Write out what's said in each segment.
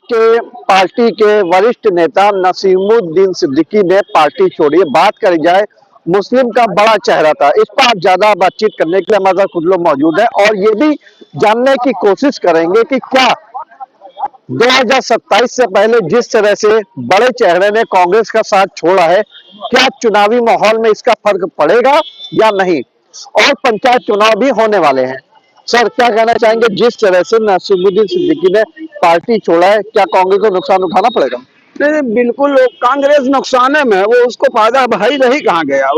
के पार्टी के वरिष्ठ नेता नसीमुद्दीन सिद्दीकी ने पार्टी छोड़ी। बात करी जाए, मुस्लिम का बड़ा चेहरा था, इस पर आप ज्यादा बातचीत करने के लिए हमारे साथ कुछ लोग मौजूद हैं और ये भी जानने की कोशिश करेंगे कि क्या 2027 से पहले जिस तरह से बड़े चेहरे ने कांग्रेस का साथ छोड़ा है, क्या चुनावी माहौल में इसका फर्क पड़ेगा या नहीं। और पंचायत चुनाव भी होने वाले हैं। सर, क्या कहना चाहेंगे, जिस तरह से नसीमुद्दीन सिद्दीकी ने पार्टी छोड़ा है, क्या कांग्रेस को नुकसान उठाना पड़ेगा। नहीं, बिल्कुल कांग्रेस नुकसान में है, वो उसको फायदा भाई रही कहाँ गया,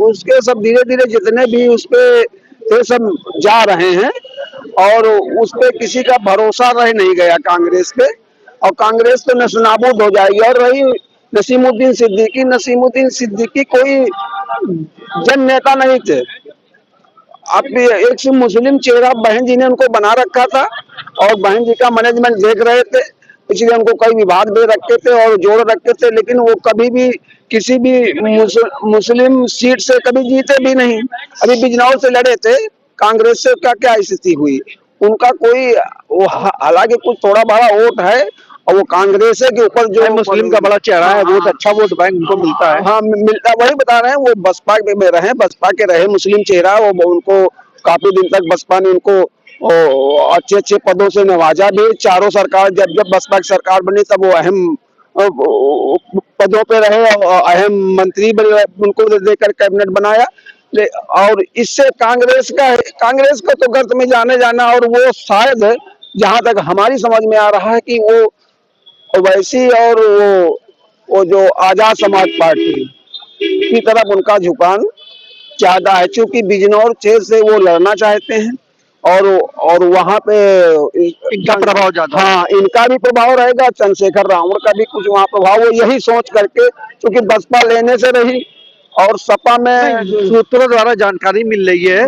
उसके सब धीरे धीरे जितने भी उस पे थे सब जा रहे हैं और उस पे किसी का भरोसा रह नहीं गया कांग्रेस पे, और कांग्रेस तो नस्तानाबूद हो जाएगी। और रही नसीमुद्दीन सिद्दीकी कोई जन नेता नहीं थे। आप एक से मुस्लिम चेहरा बहन जी ने उनको बना रखा था और बहन जी का मैनेजमेंट देख रहे थे, इसलिए उनको कई विभाग दे रखे थे और जोड़ रखे थे, लेकिन वो कभी भी किसी भी मुस्लिम सीट से कभी जीते भी नहीं। अभी बिजनौर से लड़े थे, कांग्रेस से क्या क्या स्थिति हुई उनका कोई, हालांकि कुछ थोड़ा बड़ा वोट है और वो कांग्रेस के ऊपर जो मुस्लिम का बड़ा चेहरा है, बहुत अच्छा वोट बैंक उनको मिलता है। हाँ, मिलता, वही बता रहे हैं, वो बसपा में रहे, बसपा के रहे मुस्लिम चेहरा, वो उनको काफी दिन तक बसपा ने उनको अच्छे अच्छे पदों से नवाजा भी। चारों सरकार जब जब बसपा की सरकार बनी तब वो अहम पदों पे रहे, अहम मंत्री उनको देकर कैबिनेट बनाया। और इससे कांग्रेस को तो गर्त में जाने जाना, और वो शायद जहां तक हमारी समझ में आ रहा है कि वो वैसी, और वो जो आजाद समाज पार्टी की तरफ उनका झुकान ज्यादा है, क्योंकि बिजनौर क्षेत्र से वो लड़ना चाहते हैं और वहां पे इनका प्रभाव ज्यादा। हाँ, इनका भी प्रभाव रहेगा, चंद्रशेखर रावण का भी कुछ वहां प्रभाव, वो यही सोच करके, क्योंकि बसपा लेने से रही और सपा में सूत्रों द्वारा जानकारी मिल रही है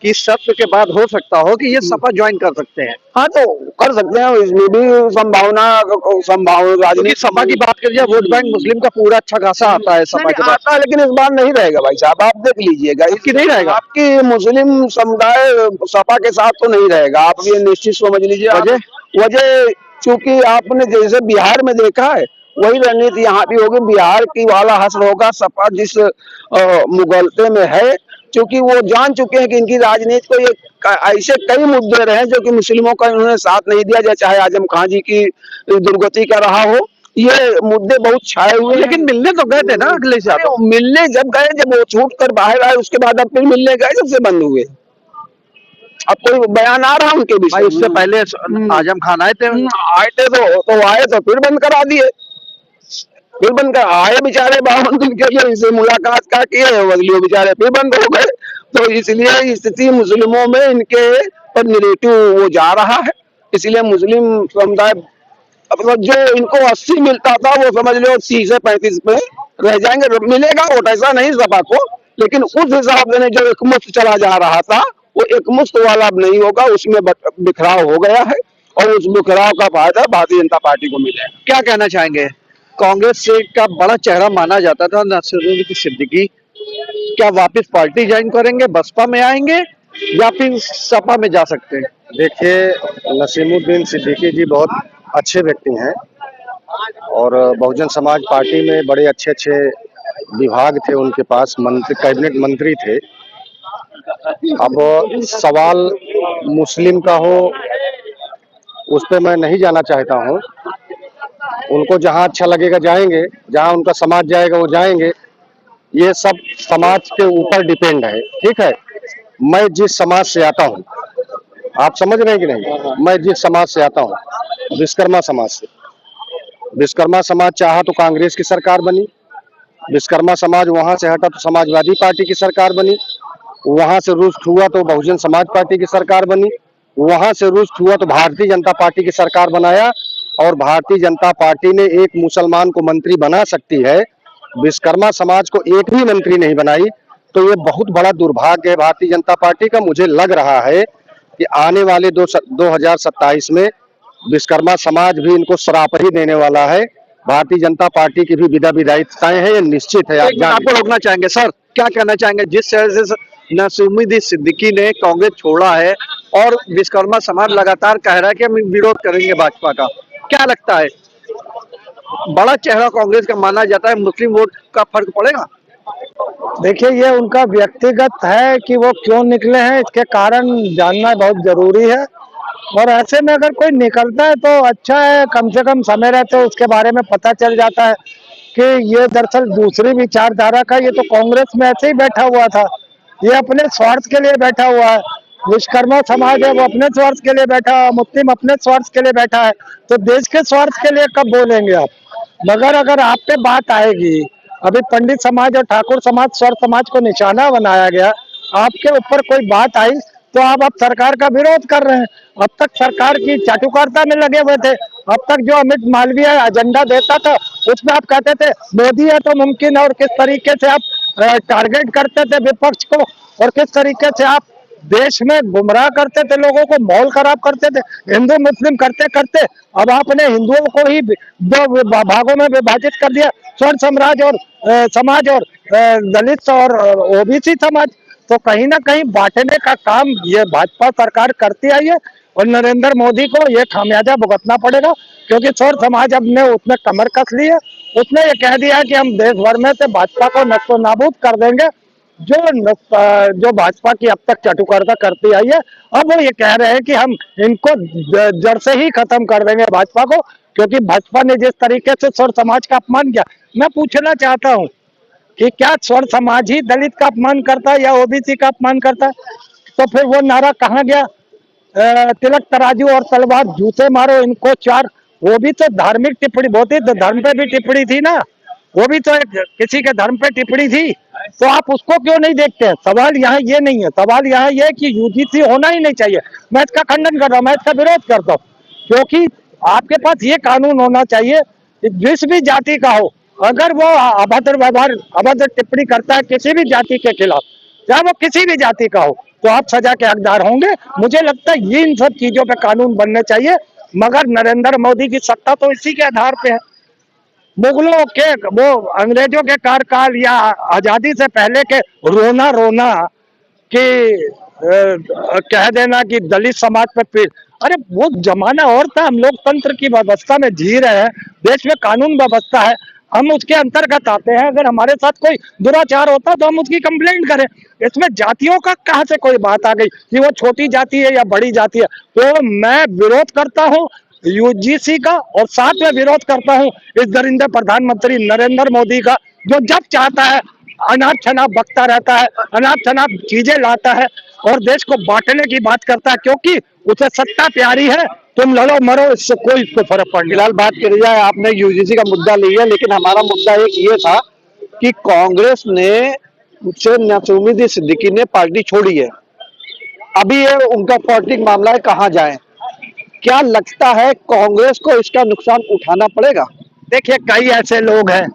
कि सत्र के बाद हो सकता हो कि ये सपा ज्वाइन कर सकते हैं। हाँ, तो कर सकते हैं, इसमें भी संभावना राजनीति। सपा की बात करिए, वोट बैंक मुस्लिम का पूरा अच्छा खासा आता है सपा के पास, लेकिन इस बार नहीं रहेगा भाई साहब, आप देख लीजिएगा, इसकी नहीं रहेगा। आपकी मुस्लिम समुदाय सपा के साथ तो नहीं रहेगा, आप ये निश्चित समझ लीजिए। वजह चूंकि आपने जैसे बिहार में देखा है, वही रणनीति यहाँ भी होगी, बिहार की वाला हश्र होगा सपा जिस मुगलते में है, क्योंकि वो जान चुके हैं कि इनकी राजनीति को ये ऐसे कई मुद्दे रहे जो कि मुस्लिमों का इन्होंने साथ नहीं दिया, चाहे आजम खान जी की दुर्गति का रहा हो, ये मुद्दे बहुत छाए हुए। लेकिन मिलने तो गए थे ना अगले साल, मिलने जब गए, जब वो छूट कर बाहर आए, उसके बाद अब फिर मिलने गए जब से बंद हुए। अब कोई बयान आ रहा उनके विषय, उससे पहले आजम खान आए थे आए तो फिर बंद करा दिए, फिर बंद कर आए बेचारे 52 दिन के लिए, इसे मुलाकात का किए, बदलियो बेचारे फिर बंद हो गए। तो इसलिए स्थिति मुस्लिमों में इनके पर निगेटिव वो जा रहा है, इसलिए मुस्लिम समुदाय मतलब जो इनको 80 मिलता था वो समझ लो 30 से 35 पे रह जाएंगे। मिलेगा वोट, ऐसा नहीं सपा को, लेकिन उस हिसाब से जो एकमुश्त चला जा रहा था वो एकमुश्त वाला अब नहीं होगा, उसमें बिखराव हो गया है और उस बिखराव का फायदा भारतीय जनता पार्टी को मिलेगा। क्या कहना चाहेंगे, कांग्रेस से का बड़ा चेहरा माना जाता था नसीमुद्दीन सिद्दीकी, क्या वापस पार्टी ज्वाइन करेंगे, बसपा में आएंगे या फिर सपा में जा सकते हैं। देखिए, नसीमुद्दीन सिद्दीकी जी बहुत अच्छे व्यक्ति हैं और बहुजन समाज पार्टी में बड़े अच्छे अच्छे विभाग थे उनके पास, मंत्री, कैबिनेट मंत्री थे। अब सवाल मुस्लिम का हो उस पर मैं नहीं जाना चाहता हूँ, उनको जहाँ अच्छा लगेगा जाएंगे, जहाँ उनका समाज जाएगा वो जाएंगे, ये सब समाज के ऊपर डिपेंड है। ठीक है, मैं जिस समाज से आता हूँ, आप समझ रहे हैं कि नहीं, मैं जिस समाज से आता हूँ, विश्वकर्मा समाज से, विश्वकर्मा समाज चाहा तो कांग्रेस की सरकार बनी, विश्वकर्मा समाज वहां से हटा तो समाजवादी पार्टी की सरकार बनी, वहां से रुष्ट हुआ तो बहुजन समाज पार्टी की सरकार बनी, वहां से रुष्ट हुआ तो भारतीय जनता पार्टी की सरकार बनाया, और भारतीय जनता पार्टी ने एक मुसलमान को मंत्री बना सकती है, विश्वकर्मा समाज को एक भी मंत्री नहीं बनाई। तो ये बहुत बड़ा दुर्भाग्य है भारतीय जनता पार्टी का। मुझे लग रहा है कि आने वाले 2027 में विश्वकर्मा समाज भी इनको श्राप ही देने वाला है। भारतीय जनता पार्टी की भी विधायिकाएं हैं, ये निश्चित है। आपको रोकना चाहेंगे सर, क्या कहना चाहेंगे, जिस तरह से नसीमुद्दीन सिद्दीकी ने कांग्रेस छोड़ा है और विश्वकर्मा समाज लगातार कह रहा है कि हम विरोध करेंगे भाजपा का, क्या लगता है, बड़ा चेहरा कांग्रेस का माना जाता है, मुस्लिम वोट का फर्क पड़ेगा? देखिए, ये उनका व्यक्तिगत है कि वो क्यों निकले हैं, इसके कारण जानना बहुत जरूरी है। और ऐसे में अगर कोई निकलता है तो अच्छा है, कम से कम समय रहते उसके बारे में पता चल जाता है कि ये दरअसल दूसरी विचारधारा का, ये तो कांग्रेस में ऐसे ही बैठा हुआ था, ये अपने स्वार्थ के लिए बैठा हुआ है। विश्वकर्मा समाज है वो अपने स्वार्थ के लिए बैठा है, मुस्लिम अपने स्वार्थ के लिए बैठा है, तो देश के स्वार्थ के लिए कब बोलेंगे आप? मगर अगर आप पे बात आएगी, अभी पंडित समाज और ठाकुर समाज स्वर समाज को निशाना बनाया गया, आपके ऊपर कोई बात आई तो आप अब सरकार का विरोध कर रहे हैं। अब तक सरकार की चाटुकारिता में लगे हुए थे। अब तक जो अमित मालवीय एजेंडा देता था उसमें आप कहते थे मोदी है तो मुमकिन है, और किस तरीके से आप टारगेट करते थे विपक्ष को, और किस तरीके से आप देश में गुमराह करते थे, लोगों को माहौल खराब करते थे, हिंदू मुस्लिम करते करते अब आपने हिंदुओं को ही दो भागों में विभाजित कर दिया, स्वर्ण साम्राज्य और समाज, और दलित और ओबीसी समाज। तो कहीं ना कहीं बांटने का काम ये भाजपा सरकार करती आई है, और नरेंद्र मोदी को ये खामियाजा भुगतना पड़ेगा, क्योंकि स्वर्ण समाज अब ने उसमें कमर कस ली है। उसने ये कह दिया कि हम देश भर में से भाजपा को नष्ट नाबूद कर देंगे, जो भाजपा की अब तक चाटुकारिता करती आई है। अब वो ये कह रहे हैं कि हम इनको जड़ से ही खत्म कर देंगे भाजपा को, क्योंकि भाजपा ने जिस तरीके से स्वर्ण समाज का अपमान किया। मैं पूछना चाहता हूँ कि क्या स्वर्ण समाज ही दलित का अपमान करता है या ओबीसी का अपमान करता है? तो फिर वो नारा कहाँ गया? तिलक तराजू और तलवार जूते मारो इनको चार, वो भी तो धार्मिक टिप्पणी, बहुत ही धर्म पे भी टिप्पणी थी ना, वो भी तो एक किसी के धर्म पे टिप्पणी थी। तो आप उसको क्यों नहीं देखते हैं? सवाल यहाँ ये नहीं है, सवाल यहाँ ये कि यूजीसी होना ही नहीं चाहिए। मैं इसका खंडन कर रहा हूँ, मैं इसका विरोध करता हूँ, क्योंकि आपके पास ये कानून होना चाहिए कि जिस भी जाति का हो, अगर वो अभद्र व्यवहार अभद्र टिप्पणी करता है किसी भी जाति के खिलाफ, चाहे वो किसी भी जाति का हो, तो आप सजा के हकदार होंगे। मुझे लगता है ये इन सब चीजों पे कानून बनने चाहिए। मगर नरेंद्र मोदी की सत्ता तो इसी के आधार पे है। मुगलों के, वो अंग्रेजों के कार्यकाल या आजादी से पहले के रोना रोना कि कह देना कि दलित समाज पे पीड़, अरे वो जमाना और था। हम लोकतंत्र की व्यवस्था में जी रहे हैं, देश में कानून व्यवस्था है, हम उसके अंतर्गत आते हैं। अगर हमारे साथ कोई दुराचार होता तो हम उसकी कंप्लेंट करें। इसमें जातियों का कहाँ से कोई बात आ गई कि वो छोटी जाति है या बड़ी जाति है? तो मैं विरोध करता हूँ यूजीसी का, और साथ में विरोध करता हूँ इस दरिंदे प्रधानमंत्री नरेंद्र मोदी का, जो जब चाहता है अनाप शनाप बकता रहता है, अनाप शनाप चीजें लाता है और देश को बांटने की बात करता है, क्योंकि उसे सत्ता प्यारी है। तुम लड़ो मरो, इससे कोई इसको फर्क पड़। फिलहाल बात करी जाए, आपने यूजीसी का मुद्दा लिया, लेकिन हमारा मुद्दा एक ये था कि कांग्रेस ने से नसीमुद्दीन सिद्दीकी ने पार्टी छोड़ी है, अभी ये उनका पॉलिटिक मामला है, कहाँ जाए? क्या लगता है कांग्रेस को इसका नुकसान उठाना पड़ेगा? देखिए, कई ऐसे लोग हैं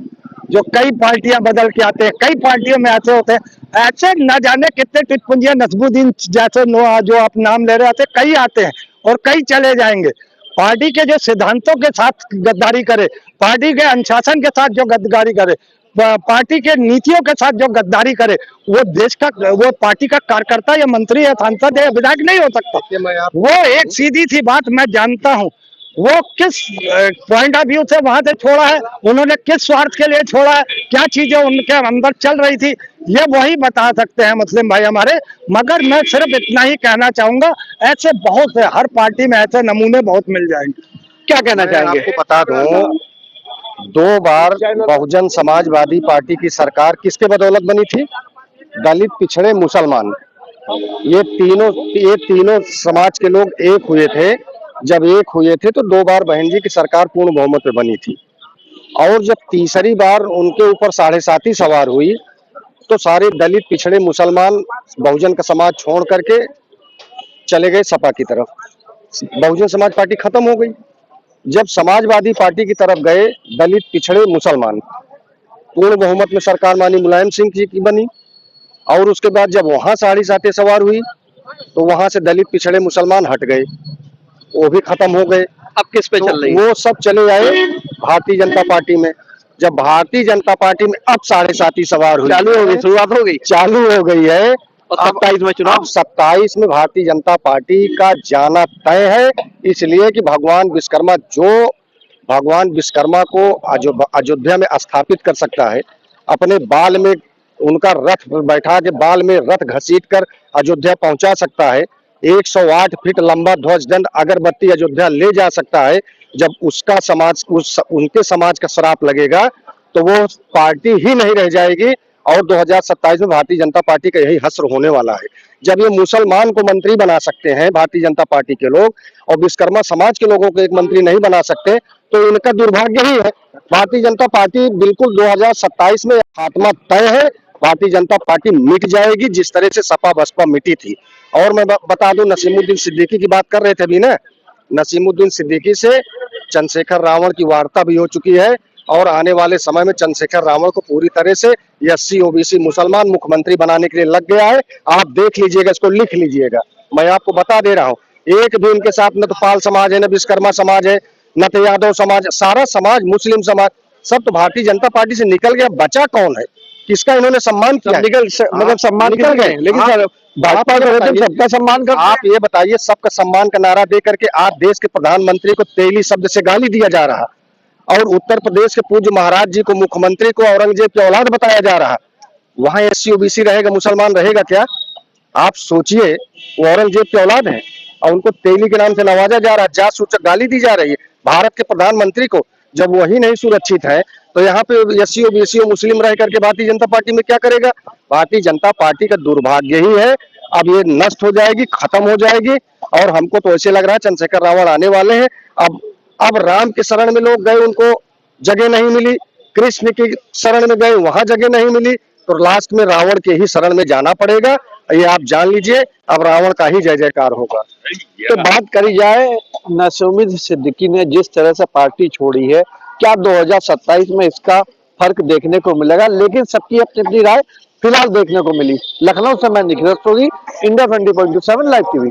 जो कई पार्टियां बदल के आते हैं, कई पार्टियों में ऐसे होते हैं, ऐसे न जाने कितने टिटपुंजिया नसीमुद्दीन जैसे जो आप नाम ले रहे हैं, कई आते हैं और कई चले जाएंगे। पार्टी के जो सिद्धांतों के साथ गद्दारी करे, पार्टी के अनुशासन के साथ जो गद्दारी करे, पार्टी के नीतियों के साथ जो गद्दारी करे, वो देश का, वो पार्टी का कार्यकर्ता या मंत्री या सांसद या विधायक नहीं हो सकता। वो एक सीधी सी बात मैं जानता हूँ, वो किस पॉइंट ऑफ व्यू से वहां से छोड़ा है, उन्होंने किस स्वार्थ के लिए छोड़ा है, क्या चीजें उनके अंदर चल रही थी, ये वही बता सकते हैं मुस्लिम भाई हमारे। मगर मैं सिर्फ इतना ही कहना चाहूंगा, ऐसे बहुत से हर पार्टी में ऐसे नमूने बहुत मिल जाएंगे। क्या कहना चाहेंगे? आपको बता दूं, 2 बार बहुजन समाजवादी पार्टी की सरकार किसके बदौलत बनी थी? दलित, पिछड़े, मुसलमान, ये तीनों समाज के लोग एक हुए थे। जब एक हुए थे तो 2 बार बहन जी की सरकार पूर्ण बहुमत पे बनी थी, और जब तीसरी बार उनके ऊपर 7.5 सवार हुई तो सारे दलित, पिछड़े, मुसलमान, बहुजन का समाज छोड़ करके चले गए सपा की तरफ। बहुजन समाज पार्टी खत्म हो गई। जब समाजवादी पार्टी की तरफ गए दलित, पिछड़े, मुसलमान, पूर्ण बहुमत में सरकार मानी मुलायम सिंह जी की बनी, और उसके बाद जब वहां 7.5 सवार हुई तो वहां से दलित, पिछड़े, मुसलमान हट गए, वो भी खत्म हो गए। अब किस पे चल रही है? वो सब चले आए भारतीय जनता पार्टी में। जब भारतीय जनता पार्टी में अब 7.5 सवार हुई, चालू हो गई, शुरुआत हो गई, चालू हो गई है। और 27 में चुनाव, 27 में भारतीय जनता पार्टी का जाना तय है, इसलिए कि भगवान विश्वकर्मा जो भगवान विश्वकर्मा को अयोध्या में स्थापित कर सकता है, अपने बाल में उनका रथ बैठा के बाल में रथ घसीट कर अयोध्या पहुंचा सकता है, 108 फीट लंबा ध्वज दंड अगरबत्ती अयोध्या ले जा सकता है। जब उसका समाज उनके समाज का श्राप लगेगा तो वो पार्टी ही नहीं रह जाएगी और 2027 में भारतीय जनता पार्टी का यही हश्र होने वाला है। जब ये मुसलमान को मंत्री बना सकते हैं भारतीय जनता पार्टी के लोग और विश्वकर्मा समाज के लोगों को एक मंत्री नहीं बना सकते, तो इनका दुर्भाग्य ही है। भारतीय जनता पार्टी बिल्कुल 2027 में खात्मा तय है। भारतीय जनता पार्टी मिट जाएगी जिस तरह से सपा बसपा मिटी थी। और मैं बता दूं, नसीमुद्दीन सिद्दीकी की बात कर रहे थे अभी ना, नसीमुद्दीन सिद्दीकी से चंद्रशेखर रावण की वार्ता भी हो चुकी है और आने वाले समय में चंद्रशेखर रावण को पूरी तरह से एससी ओबीसी मुसलमान मुख्यमंत्री बनाने के लिए लग गया है। आप देख लीजिएगा, इसको लिख लीजिएगा, मैं आपको बता दे रहा हूँ। एक भी उनके साथ न तो पाल समाज है, न विश्वकर्मा समाज है, न तो यादव समाज, सारा समाज, मुस्लिम समाज, सब तो भारतीय जनता पार्टी से निकल गया। बचा कौन है? किसका इन्होंने सम्मान किया? मतलब सम्मान निकल गए। लेकिन सर भाजपा के होते सबका सम्मान कर, आप ये बताइए, सबका सम्मान का नारा दे करके आज देश के प्रधानमंत्री को तेली शब्द से गाली दिया जा रहा और उत्तर प्रदेश के पूज्य महाराज जी को, मुख्यमंत्री को औरंगजेब की औलाद बताया जा रहा। वहां एससी ओबीसी रहेगा, मुसलमान रहेगा क्या? आप सोचिए, वो औरंगजेब की औलाद है और उनको तेली के नाम से नवाजा जा रहा है, जात सूचक गाली दी जा रही है भारत के प्रधानमंत्री को। जब वही नहीं सुरक्षित है तो यहाँ पे एससी ओबीसी और मुस्लिम रह करके भारतीय जनता पार्टी में क्या करेगा? भारतीय जनता पार्टी का दुर्भाग्य ही है, अब ये नष्ट हो जाएगी, खत्म हो जाएगी। और हमको तो ऐसे लग रहा है चंद्रशेखर रावण आने वाले हैं। अब राम के शरण में लोग गए, उनको जगह नहीं मिली, कृष्ण की शरण में गए, वहां जगह नहीं मिली, तो लास्ट में रावण के ही शरण में जाना पड़ेगा। ये आप जान लीजिए, अब रावण का ही जय जयकार होगा। तो बात करी जाए, नसीमुद्दीन सिद्दीकी ने जिस तरह से पार्टी छोड़ी है, क्या 2027 में इसका फर्क देखने को मिलेगा? लेकिन सबकी अपनी अपनी राय फिलहाल देखने को मिली। लखनऊ से मैं Nikhil Soni, India 20.7 live TV.